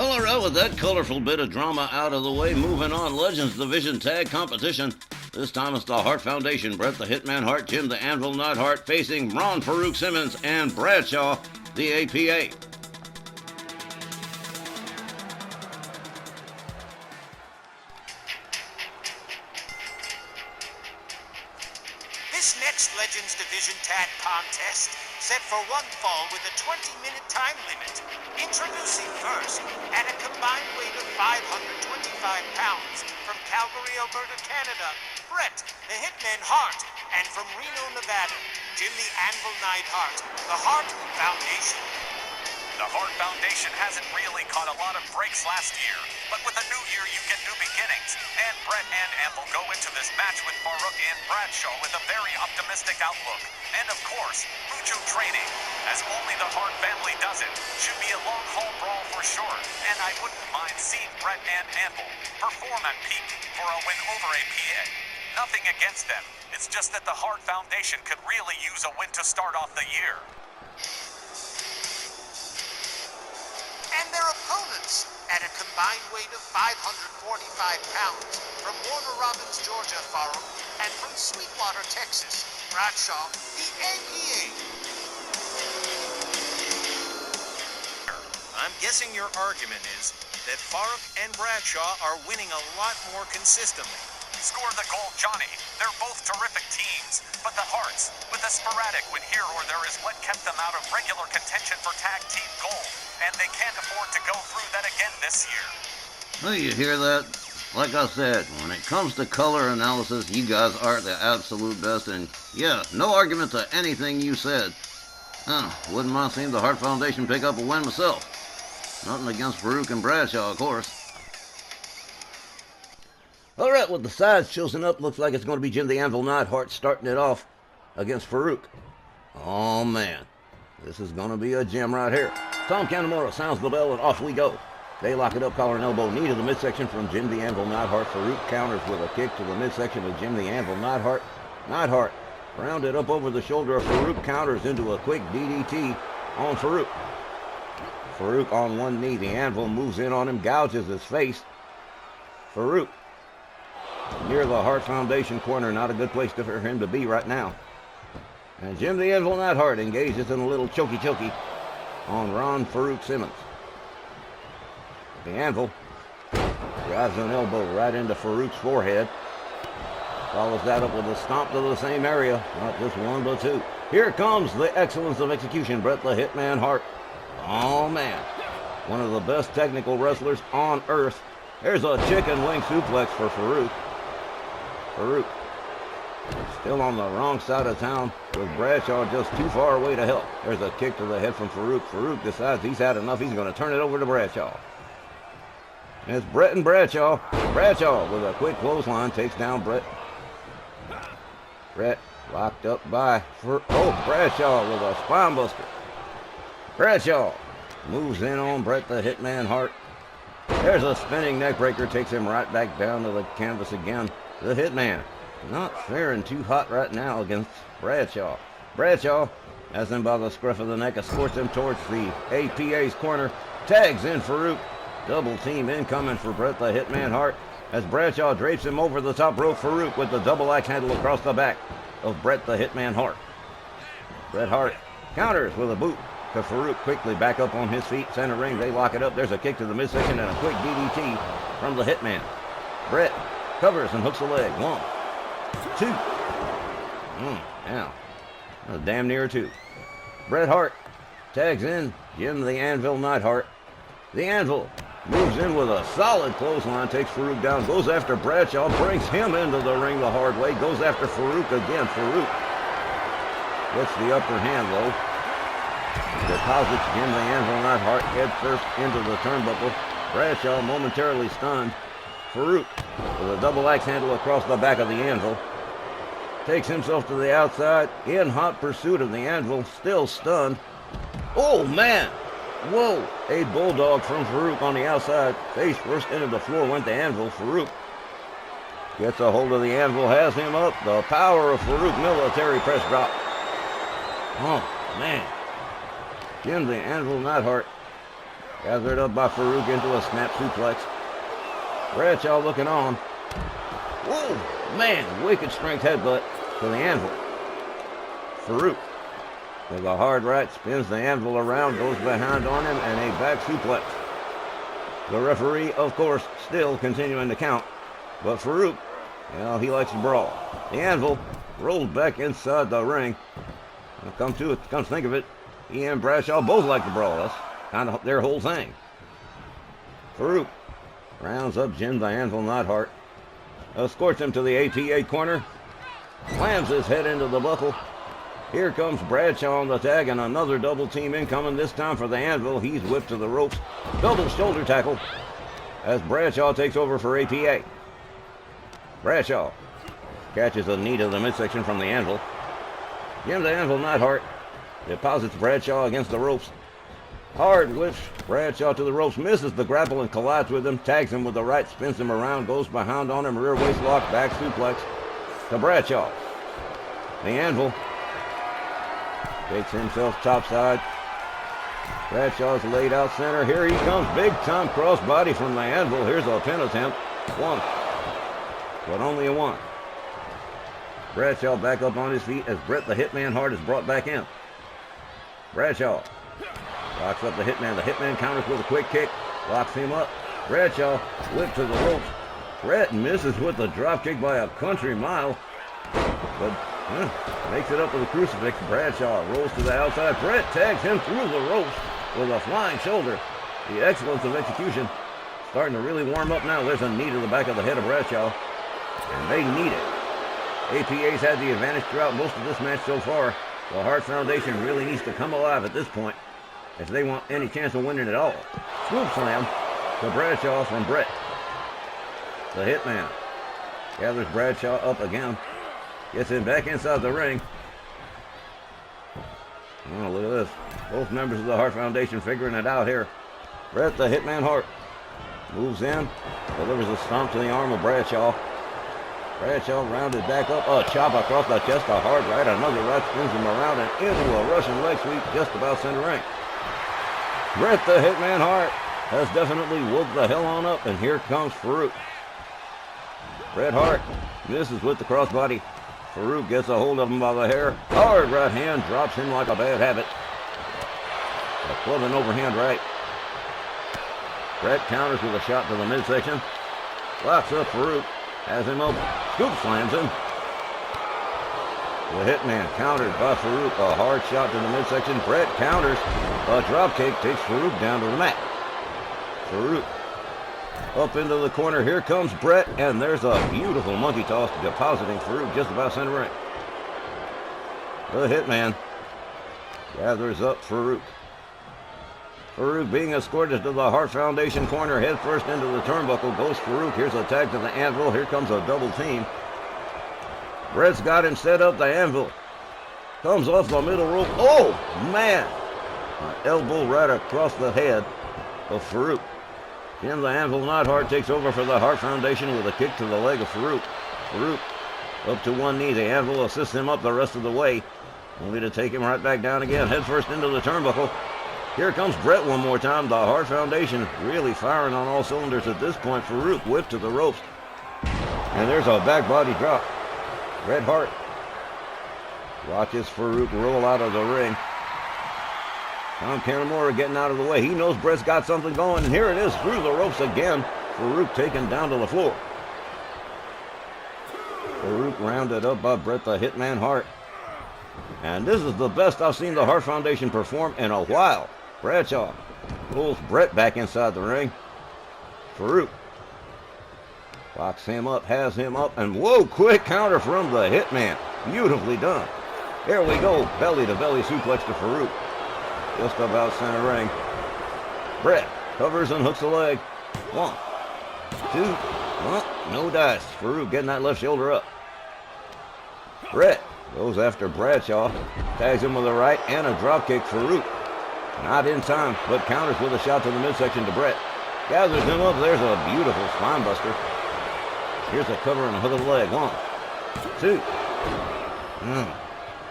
All right, with that colorful bit of drama out of the way, moving on, Legends Division Tag Competition. This time it's the Hart Foundation, Bret the Hitman Hart, Jim the Anvil Knight Hart, facing Ron Farouk Simmons and Bradshaw, the A.P.A. This next Legends Division Tag Contest set for one fall with a 20-minute time limit. Introducing first, at a combined weight of 525 pounds, from Calgary, Alberta, Canada, Bret the Hitman Hart, and from Reno, Nevada, Jim the Anvil Knight Hart, the Hart Foundation. The Hart Foundation hasn't really caught a lot of breaks last year, but with a new year you get new beginnings, and Bret and Anvil go into this match with Farouk and Bradshaw with a very optimistic outlook. And of course, mucho training, as only the Hart family does it. Should be a long-haul brawl for sure, and I wouldn't mind seeing Bret and Anvil perform at peak for a win over A.P.A. Nothing against them, it's just that the Hart Foundation could really use a win to start off the year. And their opponents, at a combined weight of 545 pounds, from Warner Robins, Georgia, Farouk, and from Sweetwater, Texas, Bradshaw, the A.P.A. I'm guessing your argument is that Farouk and Bradshaw are winning a lot more consistently. Score the goal, Johnny. They're both terrific teams, but the Harts, with a sporadic win here or there, is what kept them out of regular contention for tag team gold, and they can't afford to go through that again this year. Well, you hear that? Like I said, when it comes to color analysis, you guys are the absolute best, and yeah, no argument to anything you said. Wouldn't mind seeing the Hart Foundation pick up a win myself. Nothing against Farouk and Bradshaw, of course. All right, with the sides chosen up, looks like it's going to be Jim the Anvil Knight Hart starting it off against Farouk. Oh, man. This is going to be a gem right here. Tom Canamora sounds the bell, and off we go. They lock it up, collar and elbow, knee to the midsection from Jim the Anvil Knight Hart. Farouk counters with a kick to the midsection of Jim the Anvil Knight Hart. Knight Hart rounded up over the shoulder of Farouk, counters into a quick DDT on Farouk. Farouk on one knee. The Anvil moves in on him, gouges his face. Farouk near the Hart Foundation corner, not a good place for him to be right now. And Jim the Anvil Knight Hart engages in a little chokey on Ron Farouk Simmons. The Anvil drives an elbow right into Farouk's forehead. Follows that up with a stomp to the same area. Not just one, but two. Here comes the excellence of execution, Bret the Hitman Hart. Oh, man. One of the best technical wrestlers on earth. There's a chicken wing suplex for Farouk. Farouk still on the wrong side of town, with Bradshaw just too far away to help. There's a kick to the head from Farouk. Farouk decides he's had enough. He's going to turn it over to Bradshaw. And it's Bret and Bradshaw. Bradshaw with a quick clothesline takes down Bret. Bret locked up by Bradshaw with a spine buster. Bradshaw moves in on Bret the Hitman Hart. There's a spinning neckbreaker, takes him right back down to the canvas again. The Hitman not faring too hot right now against Bradshaw. Bradshaw has him by the scruff of the neck, escorts him towards the A.P.A.'s corner, tags in Farouk. Double team incoming for Bret the Hitman Hart as Bradshaw drapes him over the top rope. Farouk with the double axe handle across the back of Bret the Hitman Hart. Bret Hart counters with a boot to Farouk, quickly back up on his feet, center ring. They lock it up. There's a kick to the midsection and a quick DDT from the Hitman. Bret covers and hooks the leg. 1, 2. Now, damn near 2. Bret Hart tags in Jim the Anvil Knight Hart. The Anvil moves in with a solid clothesline, takes Farouk down, goes after Bradshaw, brings him into the ring the hard way, goes after Farouk again. Farouk gets the upper hand, though. Deposits Jim the Anvil Knight Hart head first into the turnbuckle. Bradshaw momentarily stunned. Farouk with a double axe handle across the back of the Anvil. Takes himself to the outside in hot pursuit of the Anvil, still stunned. Oh, man! Whoa! A bulldog from Farouk on the outside. Face first into the floor went the Anvil. Farouk gets a hold of the Anvil, has him up. The power of Farouk, military press drop. Oh, man. Jim the Anvil Knight Hart Gathered up by Farouk into a snap suplex. Bradshaw looking on. Whoa, man, wicked strength headbutt to the anvil. Farouk with a hard right, spins the anvil around, goes behind on him, and a back suplex. The referee, of course, still continuing to count, but Farouk, well, he likes to brawl. The anvil rolled back inside the ring. Come to think of it, he and Bradshaw both like to brawl. That's kind of their whole thing. Farouk rounds up Jim the Anvil Hart. Escorts him to the A.P.A. corner. Slams his head into the buckle. Here comes Bradshaw on the tag, and another double team incoming, this time for the Anvil. He's whipped to the ropes. Double shoulder tackle as Bradshaw takes over for A.P.A. Bradshaw catches a knee to the midsection from the Anvil. Jim the Anvil Hart deposits Bradshaw against the ropes. Hard whips Bradshaw to the ropes, misses the grapple and collides with him, tags him with the right, spins him around, goes behind on him, rear waist lock, back suplex to Bradshaw. The Anvil takes himself topside. Bradshaw's laid out center. Here he comes, big time crossbody from the Anvil. Here's a pin attempt. One, but only a one. Bradshaw back up on his feet as Bret the Hitman Hart is brought back in. Bradshaw locks up the Hitman. The Hitman counters with a quick kick. Locks him up. Bradshaw whipped to the ropes. Bret misses with a drop kick by a country mile. But makes it up with a crucifix. Bradshaw rolls to the outside. Bret tags him through the ropes with a flying shoulder. The excellence of execution starting to really warm up now. There's a knee to the back of the head of Bradshaw. And they need it. A.P.A.'s had the advantage throughout most of this match so far. The Hart Foundation really needs to come alive at this point if they want any chance of winning at all. Swoop slam to Bradshaw from Bret. The Hitman gathers Bradshaw up again. Gets him back inside the ring. Oh, look at this. Both members of the Hart Foundation figuring it out here. Bret the Hitman Hart moves in, delivers a stomp to the arm of Bradshaw. Bradshaw rounded back up, a chop across the chest, a hard right, another right, spins him around and into a Russian leg sweep just about center ring. Bret the Hitman Hart has definitely woke the hell on up, and here comes Farouk. Bret Hart misses with the crossbody. Farouk gets a hold of him by the hair. Hard right hand drops him like a bad habit. A clubbing overhand right. Bret counters with a shot to the midsection. Locks up Farouk. Has him up. Scoop slams him. The Hitman countered by Farouk. A hard shot to the midsection. Bret counters. A drop kick takes Farouk down to the mat. Farouk up into the corner. Here comes Bret, and there's a beautiful monkey toss depositing Farouk just about center ring. The Hitman gathers up Farouk. Farouk being escorted to the Hart Foundation corner, head first into the turnbuckle. Goes Farouk. Here's a tag to the Anvil. Here comes a double team. Bret's got him set up. The Anvil comes off the middle rope. Oh, man! An elbow right across the head of Farouk. Jim the Anvil Hart takes over for the Hart Foundation with a kick to the leg of Farouk. Farouk up to one knee. The Anvil assists him up the rest of the way, only to take him right back down again. Head first into the turnbuckle. Here comes Bret one more time. The Hart Foundation really firing on all cylinders at this point. Farouk whipped to the ropes. And there's a back body drop. Bret Hart watches Farouk roll out of the ring. Tom Canamora getting out of the way. He knows Bret's got something going, and here it is through the ropes again. Farouk taken down to the floor. Farouk rounded up by Bret the Hitman Hart. And this is the best I've seen the Hart Foundation perform in a while. Bradshaw pulls Bret back inside the ring. Farouk locks him up, has him up, and whoa, quick counter from the Hitman. Beautifully done. Here we go, belly-to-belly suplex to Farouk. Just about center ring. Bret covers and hooks the leg. 1, 2, no dice. Farouk getting that left shoulder up. Bret goes after Bradshaw. Tags him with a right and a dropkick. Farouk not in time, but counters with a shot to the midsection to Bret. Gathers him up. There's a beautiful spine buster. Here's a cover and a hook of the leg. 1, 2.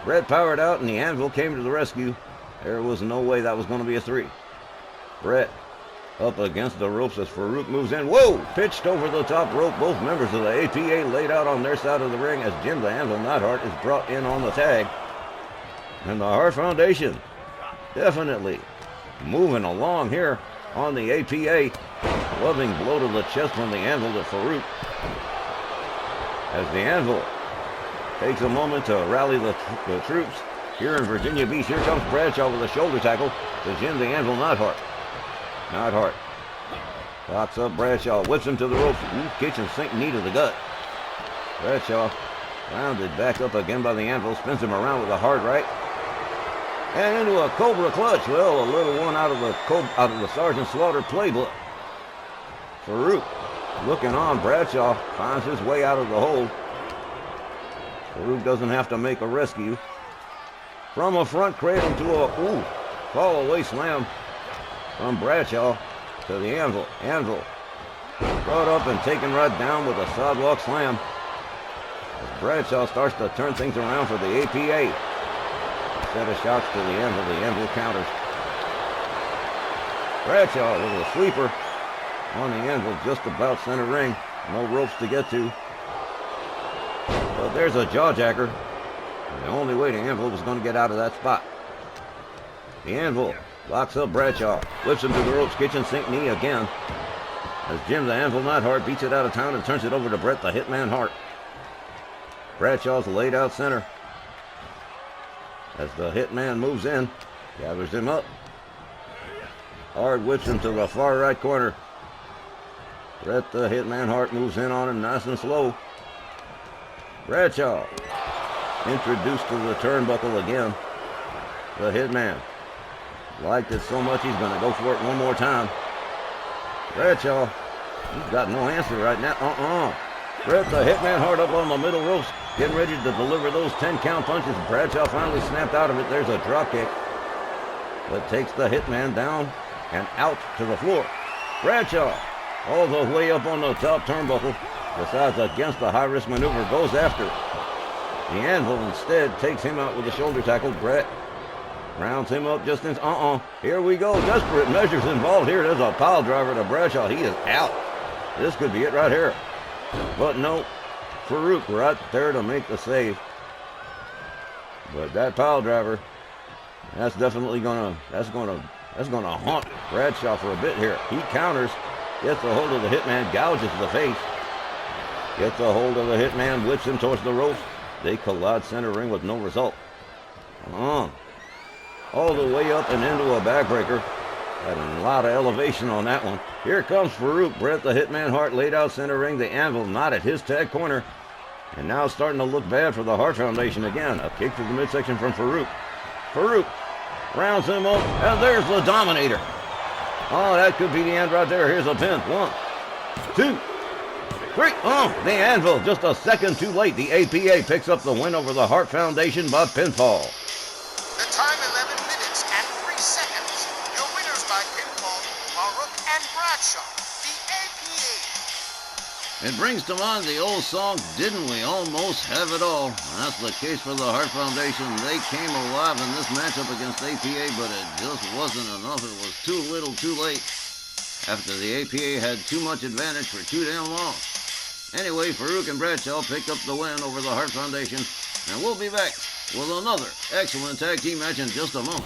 Bret powered out, and the Anvil came to the rescue. There was no way that was going to be a 3. Bret up against the ropes as Farouk moves in. Whoa! Pitched over the top rope. Both members of the A.P.A. laid out on their side of the ring as Jim the Anvil Neidhart is brought in on the tag. And the Hart Foundation definitely moving along here on the A.P.A. Loving blow to the chest from the Anvil to Farouk. As the Anvil takes a moment to rally the troops here in Virginia Beach. Here comes Bradshaw with a shoulder tackle to Jim the Anvil Neidhart. Neidhart locks up Bradshaw, whips him to the ropes. Ooh, kitchen sink knee to the gut. Bradshaw rounded back up again by the Anvil, spins him around with a hard right. And into a Cobra clutch. Well, a little one out of the Sergeant Slaughter playbook. Farouk looking on. Bradshaw finds his way out of the hole. Farouk doesn't have to make a rescue. From a front cradle to a fall away slam from Bradshaw to the Anvil. Anvil brought up and taken right down with a sidewalk slam. As Bradshaw starts to turn things around for the A.P.A. Set of shots to the Anvil counters. Bradshaw with a sweeper on the Anvil just about center ring. No ropes to get to. But there's a jawjacker. The only way the Anvil was going to get out of that spot. The Anvil locks up Bradshaw, whips him to the ropes, kitchen sink knee again. As Jim the Anvil Neidhart beats it out of town and turns it over to Bret the Hitman Hart. Bradshaw's laid out center. As the Hitman moves in, gathers him up. Hart whips him to the far right corner. Bret the Hitman Hart moves in on him nice and slow. Bradshaw introduced to the turnbuckle again. The Hitman liked it so much he's going to go for it one more time. Bradshaw, he's got no answer right now. Bret the Hitman Hart up on the middle ropes, getting ready to deliver those 10-count punches. Bradshaw finally snapped out of it. There's a drop kick that takes the Hitman down and out to the floor. Bradshaw, all the way up on the top turnbuckle, decides against the high-risk maneuver, goes after the Anvil. Instead, takes him out with a shoulder tackle. Bret rounds him up just in. Here we go. Desperate measures involved here. There's a pile driver to Bradshaw. He is out. This could be it right here. But no, Farouk right there to make the save. But that pile driver, that's definitely gonna haunt Bradshaw for a bit here. He counters, gets a hold of the Hitman, gouges the face. Gets a hold of the Hitman, whips him towards the ropes. They collide center ring with no result. All the way up and into a backbreaker. Had a lot of elevation on that one. Here comes Farouk. Bret the Hitman Hart laid out center ring. The Anvil not at his tag corner. And now starting to look bad for the Hart Foundation again. A kick to the midsection from Farouk. Farouk rounds him up, and there's the Dominator. Oh, that could be the end right there. Here's a pin. 1, 2, 3. The Anvil just a second too late. The A.P.A. picks up the win over the Hart Foundation by pinfall. The time 11 minutes and 3 seconds. Your winners by pinfall, Farouk and Bradshaw, the A.P.A. It brings to mind the old song, Didn't We Almost Have It All? And that's the case for the Hart Foundation. They came alive in this matchup against A.P.A., but it just wasn't enough. It was too little too late after the A.P.A. had too much advantage for too damn long. Anyway, Farouk and Bradshaw picked up the win over the Hart Foundation, and we'll be back with another excellent tag team match in just a moment.